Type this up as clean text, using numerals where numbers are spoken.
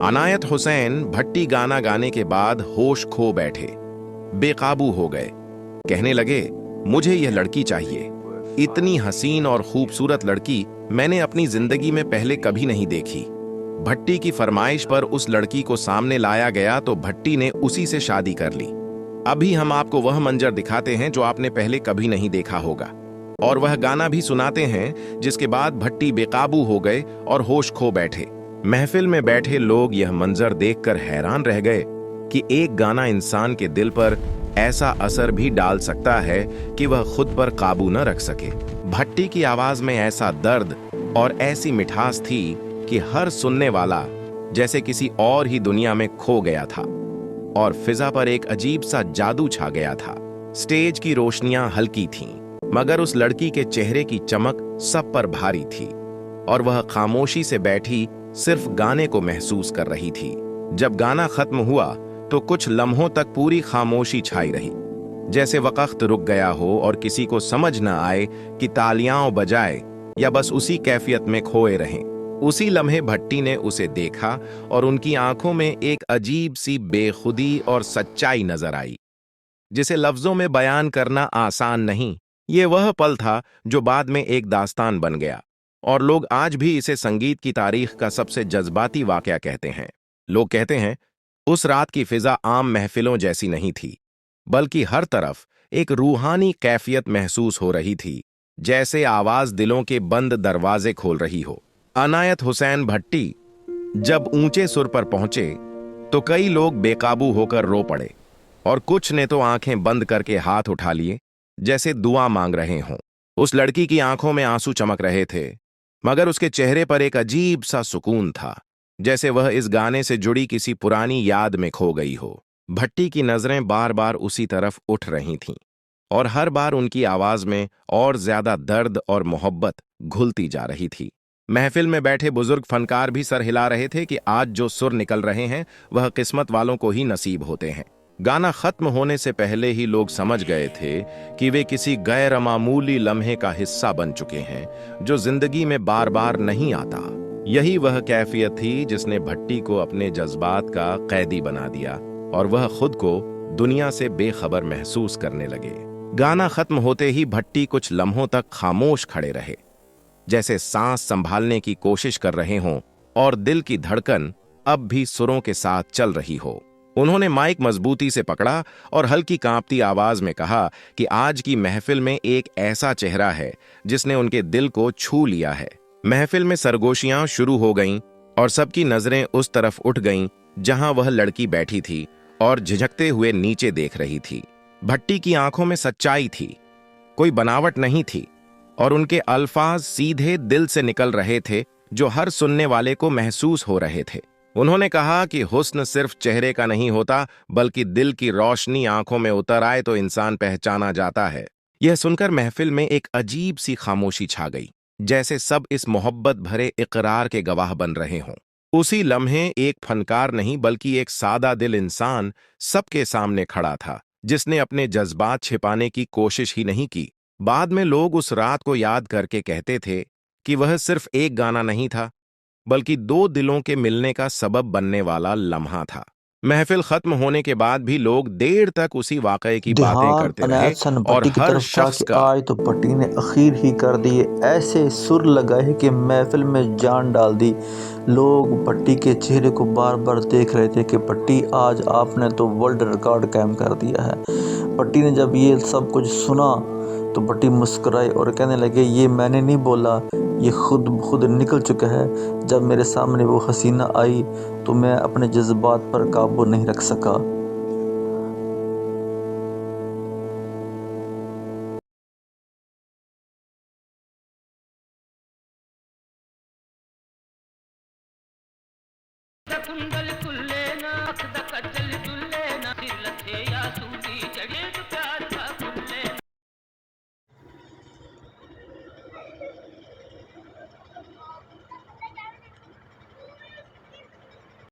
अनायत हुसैन भट्टी गाना गाने के बाद होश खो बैठे, बेकाबू हो गए। कहने लगे, मुझे यह लड़की चाहिए। इतनी हसीन और खूबसूरत लड़की मैंने अपनी जिंदगी में पहले कभी नहीं देखी। भट्टी की फरमाइश पर उस लड़की को सामने लाया गया तो भट्टी ने उसी से शादी कर ली। अभी हम आपको वह मंजर दिखाते हैं जो आपने पहले कभी नहीं देखा होगा, और वह गाना भी सुनाते हैं जिसके बाद भट्टी बेकाबू हो गए और होश खो बैठे। महफिल में बैठे लोग यह मंजर देखकर हैरान रह गए कि एक गाना इंसान के दिल पर ऐसा असर भी डाल सकता है कि वह खुद पर काबू न रख सके। भट्टी की आवाज में ऐसा दर्द और ऐसी मिठास थी कि हर सुनने वाला जैसे किसी और ही दुनिया में खो गया था, और फिजा पर एक अजीब सा जादू छा गया था। स्टेज की रोशनियां हल्की थीं, मगर उस लड़की के चेहरे की चमक सब पर भारी थी, और वह खामोशी से बैठी सिर्फ गाने को महसूस कर रही थी। जब गाना खत्म हुआ तो कुछ लम्हों तक पूरी खामोशी छाई रही, जैसे वक्त रुक गया हो और किसी को समझ न आए कि तालियां बजाए या बस उसी कैफियत में खोए रहें। उसी लम्हे भट्टी ने उसे देखा और उनकी आंखों में एक अजीब सी बेखुदी और सच्चाई नजर आई, जिसे लफ्जों में बयान करना आसान नहीं। ये वह पल था जो बाद में एक दास्तान बन गया, और लोग आज भी इसे संगीत की तारीख का सबसे जज्बाती वाकया कहते हैं। लोग कहते हैं, उस रात की फिजा आम महफिलों जैसी नहीं थी, बल्कि हर तरफ एक रूहानी कैफियत महसूस हो रही थी, जैसे आवाज दिलों के बंद दरवाजे खोल रही हो। अनायत हुसैन भट्टी जब ऊंचे सुर पर पहुंचे तो कई लोग बेकाबू होकर रो पड़े, और कुछ ने तो आंखें बंद करके हाथ उठा लिए, जैसे दुआ मांग रहे हों। उस लड़की की आंखों में आंसू चमक रहे थे, मगर उसके चेहरे पर एक अजीब सा सुकून था, जैसे वह इस गाने से जुड़ी किसी पुरानी याद में खो गई हो। भट्टी की नजरें बार बार उसी तरफ उठ रही थीं, और हर बार उनकी आवाज में और ज्यादा दर्द और मोहब्बत घुलती जा रही थी। महफिल में बैठे बुजुर्ग फनकार भी सर हिला रहे थे कि आज जो सुर निकल रहे हैं वह किस्मत वालों को ही नसीब होते हैं। गाना खत्म होने से पहले ही लोग समझ गए थे कि वे किसी गैर मामूली लम्हे का हिस्सा बन चुके हैं जो जिंदगी में बार बार नहीं आता। यही वह कैफियत थी जिसने भट्टी को अपने जज्बात का कैदी बना दिया, और वह खुद को दुनिया से बेखबर महसूस करने लगे। गाना खत्म होते ही भट्टी कुछ लम्हों तक खामोश खड़े रहे, जैसे सांस संभालने की कोशिश कर रहे हों और दिल की धड़कन अब भी सुरों के साथ चल रही हो। उन्होंने माइक मजबूती से पकड़ा और हल्की कांपती आवाज में कहा कि आज की महफिल में एक ऐसा चेहरा है जिसने उनके दिल को छू लिया है। महफिल में सरगोशियां शुरू हो गईं और सबकी नजरें उस तरफ उठ गईं जहां वह लड़की बैठी थी और झिझकते हुए नीचे देख रही थी। भट्टी की आंखों में सच्चाई थी, कोई बनावट नहीं थी, और उनके अल्फाज सीधे दिल से निकल रहे थे जो हर सुनने वाले को महसूस हो रहे थे। उन्होंने कहा कि हुस्न सिर्फ चेहरे का नहीं होता, बल्कि दिल की रोशनी आंखों में उतर आए तो इंसान पहचाना जाता है। यह सुनकर महफिल में एक अजीब सी खामोशी छा गई, जैसे सब इस मोहब्बत भरे इकरार के गवाह बन रहे हों। उसी लम्हे एक फनकार नहीं बल्कि एक सादा दिल इंसान सबके सामने खड़ा था, जिसने अपने जज्बात छिपाने की कोशिश ही नहीं की। बाद में लोग उस रात को याद करके कहते थे कि वह सिर्फ एक गाना नहीं था, बल्कि दो दिलों के मिलने का सबब बनने वाला लम्हा था। महफिल खत्म होने के बाद भी लोग देर तक उसी वाकये की बातें ध्यान करते रहे, अनायत सन और भट्टी की हर तरफ था शख्स कि का आज तो भट्टी ने अखीर ही कर दिए। ऐसे सुर लगाए कि महफिल में जान डाल दी। लोग भट्टी के चेहरे को बार बार देख रहे थे कि भट्टी आज आपने तो वर्ल्ड रिकॉर्ड कायम कर दिया है। भट्टी ने जब ये सब कुछ सुना तो भट्टी मुस्कुराए और कहने लगे, ये मैंने नहीं बोला, ये खुद खुद निकल चुका है। जब मेरे सामने वो हसीना आई तो मैं अपने जज्बात पर काबू नहीं रख सका। కుండలు కుల్లే